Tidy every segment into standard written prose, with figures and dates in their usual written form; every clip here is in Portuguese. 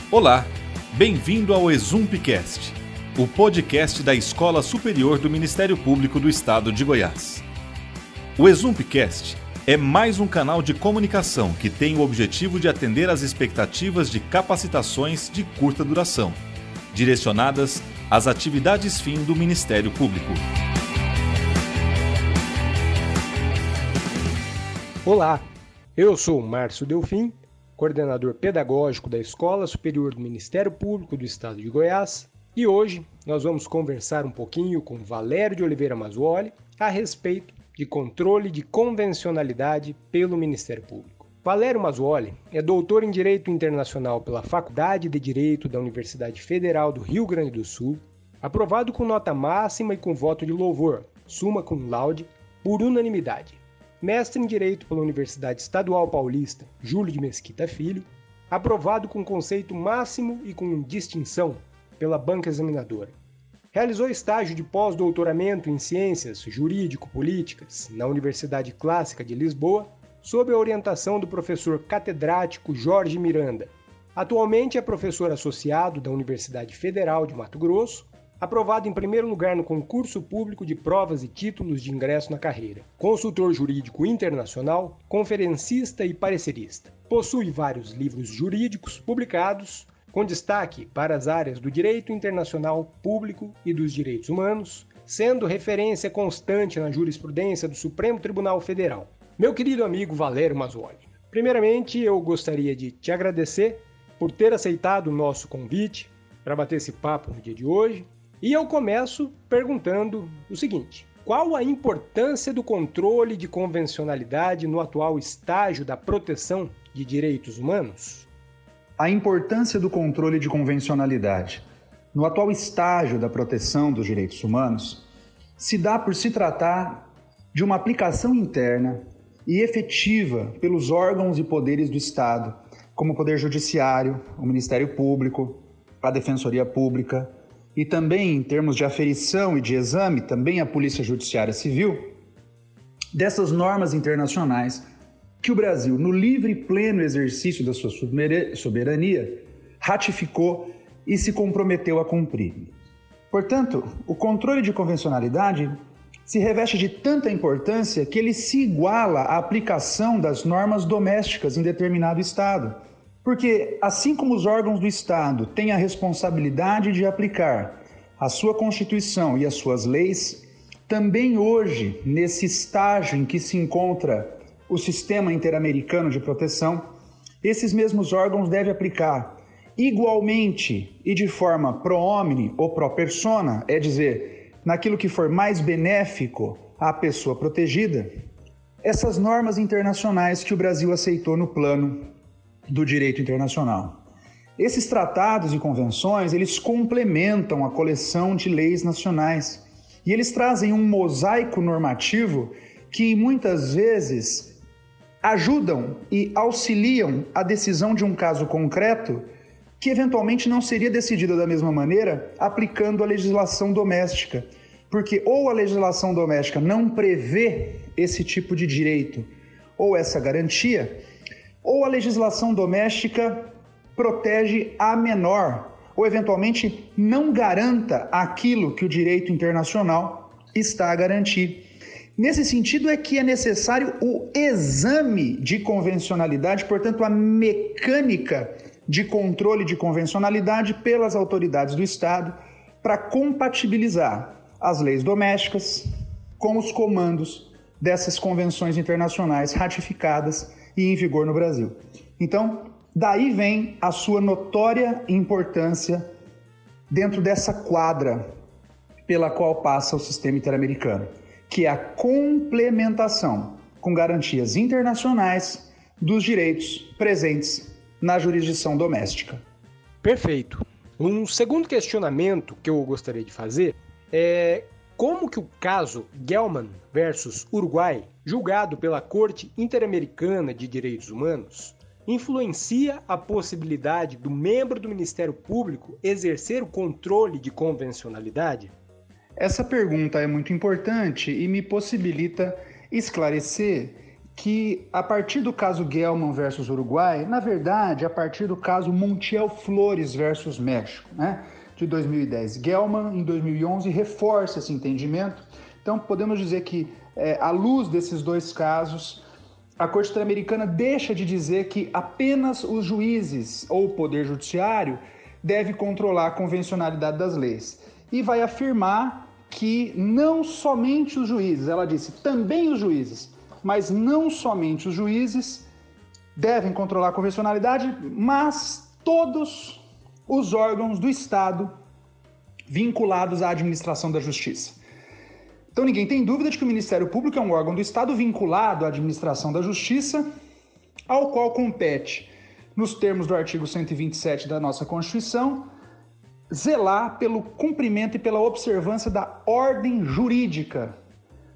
Olá, bem-vindo ao Exumpcast, o podcast da Escola Superior do Ministério Público do Estado de Goiás. O Exumpcast é mais um canal de comunicação que tem o objetivo de atender às expectativas de capacitações de curta duração, direcionadas às atividades fim do Ministério Público. Olá, eu sou Márcio Delfim, coordenador pedagógico da Escola Superior do Ministério Público do Estado de Goiás, e hoje nós vamos conversar um pouquinho com Valério de Oliveira Mazzuoli a respeito de controle de convencionalidade pelo Ministério Público. Valério Mazzuoli é doutor em Direito Internacional pela Faculdade de Direito da Universidade Federal do Rio Grande do Sul, aprovado com nota máxima e com voto de louvor, summa cum laude, por unanimidade. Mestre em Direito pela Universidade Estadual Paulista Júlio de Mesquita Filho, aprovado com conceito máximo e com distinção pela banca examinadora. Realizou estágio de pós-doutoramento em Ciências Jurídico-Políticas na Universidade Clássica de Lisboa, sob a orientação do professor catedrático Jorge Miranda. Atualmente é professor associado da Universidade Federal de Mato Grosso, aprovado em primeiro lugar no concurso público de provas e títulos de ingresso na carreira. Consultor jurídico internacional, conferencista e parecerista. Possui vários livros jurídicos publicados, com destaque para as áreas do direito internacional público e dos direitos humanos, sendo referência constante na jurisprudência do Supremo Tribunal Federal. Meu querido amigo Valério Mazzuoli, primeiramente eu gostaria de te agradecer por ter aceitado o nosso convite para bater esse papo no dia de hoje. E eu começo perguntando o seguinte: qual a importância do controle de convencionalidade no atual estágio da proteção de direitos humanos? A importância do controle de convencionalidade no atual estágio da proteção dos direitos humanos se dá por se tratar de uma aplicação interna e efetiva pelos órgãos e poderes do Estado, como o Poder Judiciário, o Ministério Público, a Defensoria Pública, e também, em termos de aferição e de exame, também a Polícia Judiciária Civil, dessas normas internacionais que o Brasil, no livre e pleno exercício da sua soberania, ratificou e se comprometeu a cumprir. Portanto, o controle de convencionalidade se reveste de tanta importância que ele se iguala à aplicação das normas domésticas em determinado Estado. Porque, assim como os órgãos do Estado têm a responsabilidade de aplicar a sua Constituição e as suas leis, também hoje, nesse estágio em que se encontra o Sistema Interamericano de Proteção, esses mesmos órgãos devem aplicar igualmente e de forma pro homine ou pro persona, é dizer, naquilo que for mais benéfico à pessoa protegida, essas normas internacionais que o Brasil aceitou no plano do direito internacional. Esses tratados e convenções, eles complementam a coleção de leis nacionais e eles trazem um mosaico normativo que muitas vezes ajudam e auxiliam a decisão de um caso concreto que eventualmente não seria decidida da mesma maneira aplicando a legislação doméstica, porque ou a legislação doméstica não prevê esse tipo de direito ou essa garantia, ou a legislação doméstica protege a menor, ou eventualmente não garanta aquilo que o direito internacional está a garantir. Nesse sentido é que é necessário o exame de convencionalidade, portanto a mecânica de controle de convencionalidade pelas autoridades do Estado para compatibilizar as leis domésticas com os comandos dessas convenções internacionais ratificadas e em vigor no Brasil. Então, daí vem a sua notória importância dentro dessa quadra pela qual passa o sistema interamericano, que é a complementação com garantias internacionais dos direitos presentes na jurisdição doméstica. Perfeito. Um segundo questionamento que eu gostaria de fazer é como que o caso Gelman versus Uruguai, julgado pela Corte Interamericana de Direitos Humanos, influencia a possibilidade do membro do Ministério Público exercer o controle de convencionalidade? Essa pergunta é muito importante e me possibilita esclarecer que a partir do caso Gelman versus Uruguai, na verdade, a partir do caso Montiel Flores versus México, né, de 2010. Gelman, em 2011, reforça esse entendimento. Então, podemos dizer que, à luz desses dois casos, a Corte Interamericana deixa de dizer que apenas os juízes ou o Poder Judiciário deve controlar a convencionalidade das leis. E vai afirmar que não somente os juízes, ela disse também os juízes, mas não somente os juízes devem controlar a convencionalidade, mas todos os órgãos do Estado vinculados à administração da justiça. Então ninguém tem dúvida de que o Ministério Público é um órgão do Estado vinculado à administração da justiça, ao qual compete, nos termos do artigo 127 da nossa Constituição, zelar pelo cumprimento e pela observância da ordem jurídica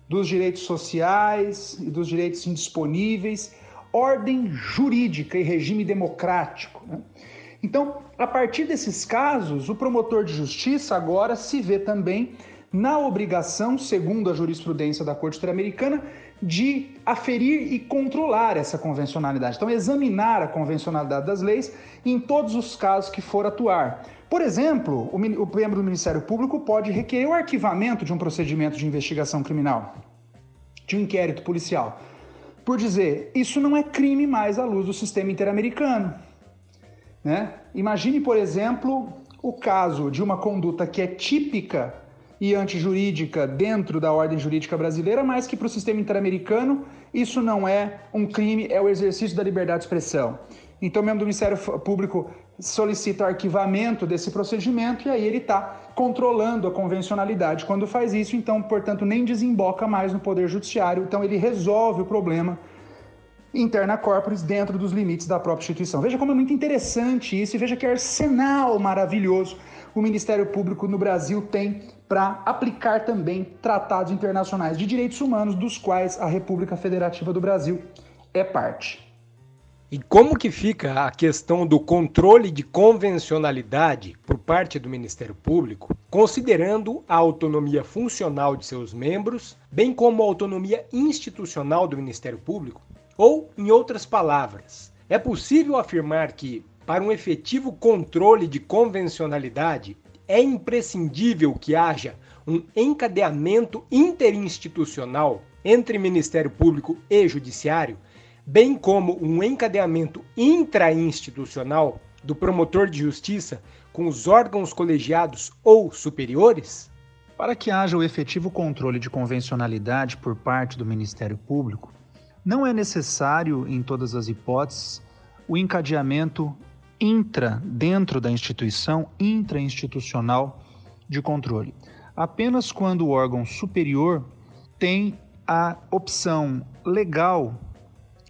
dos direitos sociais e dos direitos indisponíveis, ordem jurídica e regime democrático, né? Então, a partir desses casos, o promotor de justiça agora se vê também na obrigação, segundo a jurisprudência da Corte Interamericana, de aferir e controlar essa convencionalidade. Então, examinar a convencionalidade das leis em todos os casos que for atuar. Por exemplo, o membro do Ministério Público pode requerer o arquivamento de um procedimento de investigação criminal, de um inquérito policial, por dizer, isso não é crime mais à luz do sistema interamericano, né? Imagine, por exemplo, o caso de uma conduta que é típica e antijurídica dentro da ordem jurídica brasileira, mas que para o sistema interamericano isso não é um crime, é o exercício da liberdade de expressão. Então, o membro do Ministério Público solicita o arquivamento desse procedimento e aí ele está controlando a convencionalidade. Quando faz isso, então, portanto, nem desemboca mais no Poder Judiciário, então ele resolve o problema interna corporis dentro dos limites da própria instituição. Veja como é muito interessante isso e veja que arsenal maravilhoso o Ministério Público no Brasil tem para aplicar também tratados internacionais de direitos humanos dos quais a República Federativa do Brasil é parte. E como que fica a questão do controle de convencionalidade por parte do Ministério Público, considerando a autonomia funcional de seus membros, bem como a autonomia institucional do Ministério Público? Ou, em outras palavras, é possível afirmar que, para um efetivo controle de convencionalidade, é imprescindível que haja um encadeamento interinstitucional entre Ministério Público e Judiciário, bem como um encadeamento intrainstitucional do promotor de justiça com os órgãos colegiados ou superiores? Para que haja o efetivo controle de convencionalidade por parte do Ministério Público, não é necessário, em todas as hipóteses, o encadeamento dentro da instituição, intrainstitucional de controle. Apenas quando o órgão superior tem a opção legal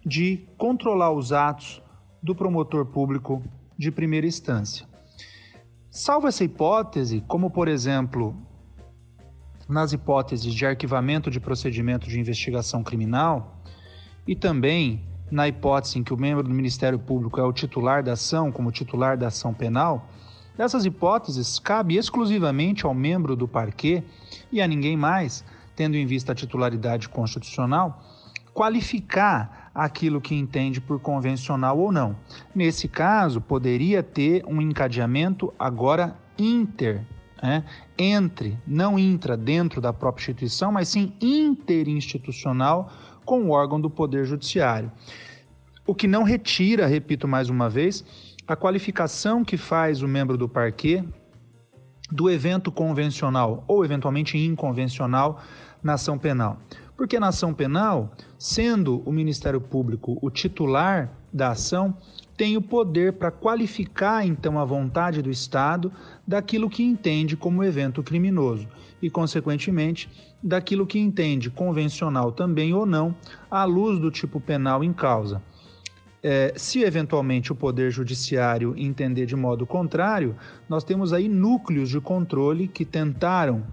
de controlar os atos do promotor público de primeira instância. Salvo essa hipótese, como por exemplo, nas hipóteses de arquivamento de procedimento de investigação criminal e também na hipótese em que o membro do Ministério Público é o titular da ação, como titular da ação penal, essas hipóteses cabem exclusivamente ao membro do parquê e a ninguém mais, tendo em vista a titularidade constitucional, qualificar aquilo que entende por convencional ou não. Nesse caso, poderia ter um encadeamento agora entre, não intra dentro da própria instituição, mas sim interinstitucional com o órgão do Poder Judiciário. O que não retira, repito mais uma vez, a qualificação que faz o membro do parquê do evento convencional ou eventualmente inconvencional na ação penal. Porque na ação penal, sendo o Ministério Público o titular da ação, tem o poder para qualificar então a vontade do Estado daquilo que entende como evento criminoso e, consequentemente, daquilo que entende convencional também ou não, à luz do tipo penal em causa. Se eventualmente o Poder Judiciário entender de modo contrário, nós temos aí núcleos de controle que tentaram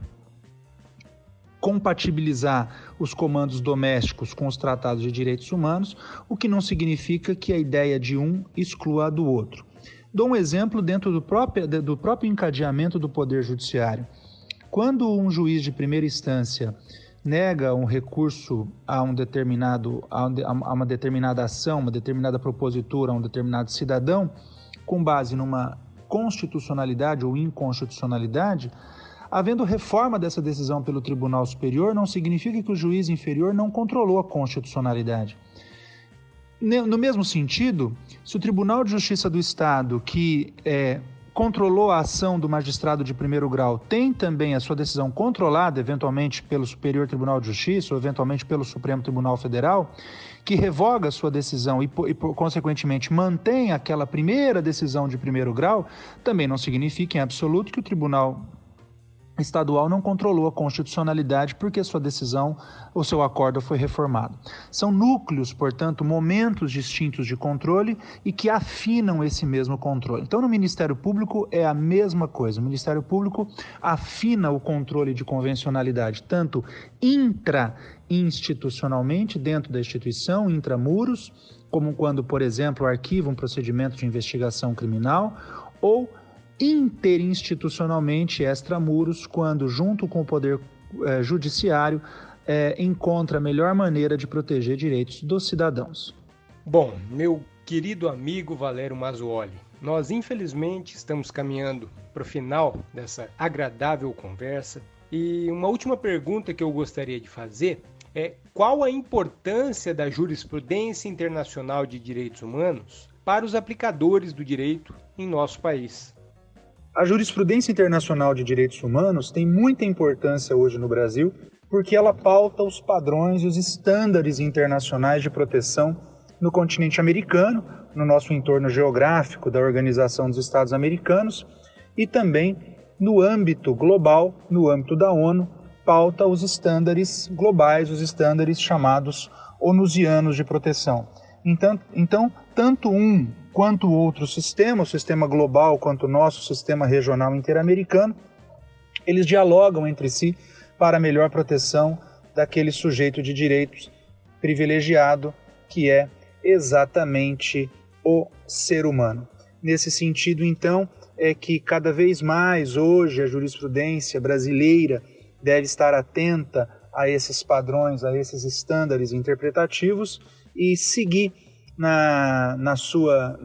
compatibilizar os comandos domésticos com os tratados de direitos humanos, o que não significa que a ideia de um exclua a do outro. Dou um exemplo dentro do próprio encadeamento do Poder Judiciário. Quando um juiz de primeira instância nega um recurso a uma determinada ação, uma determinada propositura, a um determinado cidadão, com base numa constitucionalidade ou inconstitucionalidade, havendo reforma dessa decisão pelo Tribunal Superior, não significa que o juiz inferior não controlou a constitucionalidade. No mesmo sentido, se o Tribunal de Justiça do Estado, que controlou a ação do magistrado de primeiro grau, tem também a sua decisão controlada, eventualmente pelo Superior Tribunal de Justiça ou eventualmente pelo Supremo Tribunal Federal, que revoga a sua decisão e consequentemente, mantém aquela primeira decisão de primeiro grau, também não significa em absoluto que o Tribunal Estadual não controlou a constitucionalidade porque sua decisão, o seu acordo foi reformado. São núcleos, portanto, momentos distintos de controle e que afinam esse mesmo controle. Então, no Ministério Público é a mesma coisa. O Ministério Público afina o controle de convencionalidade, tanto intra-institucionalmente, dentro da instituição, intramuros, como quando, por exemplo, arquiva um procedimento de investigação criminal, ou interinstitucionalmente, extramuros, quando, junto com o Poder Judiciário, encontra a melhor maneira de proteger direitos dos cidadãos. Bom, meu querido amigo Valério Mazzuoli, nós infelizmente estamos caminhando para o final dessa agradável conversa e uma última pergunta que eu gostaria de fazer é: qual a importância da jurisprudência internacional de direitos humanos para os aplicadores do direito em nosso país? A jurisprudência internacional de direitos humanos tem muita importância hoje no Brasil porque ela pauta os padrões e os estándares internacionais de proteção no continente americano, no nosso entorno geográfico da Organização dos Estados Americanos e também no âmbito global, no âmbito da ONU, pauta os estándares globais, os estándares chamados onusianos de proteção. Então, tanto um quanto o outro sistema, o sistema global quanto o nosso sistema regional interamericano, eles dialogam entre si para a melhor proteção daquele sujeito de direitos privilegiado que é exatamente o ser humano. Nesse sentido, então, é que cada vez mais hoje a jurisprudência brasileira deve estar atenta a esses padrões, a esses estándares interpretativos e seguir na sua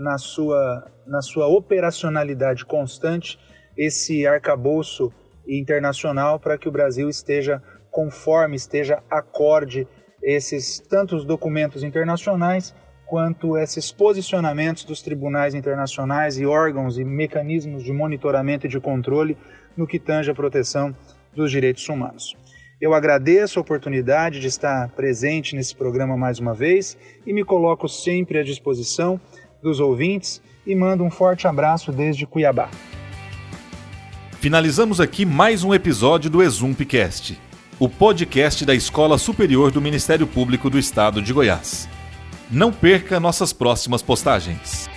operacionalidade constante esse arcabouço internacional para que o Brasil esteja conforme, esteja acorde esses tantos documentos internacionais quanto esses posicionamentos dos tribunais internacionais e órgãos e mecanismos de monitoramento e de controle no que tange a proteção dos direitos humanos. Eu agradeço a oportunidade de estar presente nesse programa mais uma vez e me coloco sempre à disposição dos ouvintes e mando um forte abraço desde Cuiabá. Finalizamos aqui mais um episódio do ESUMPcast, o podcast da Escola Superior do Ministério Público do Estado de Goiás. Não perca nossas próximas postagens.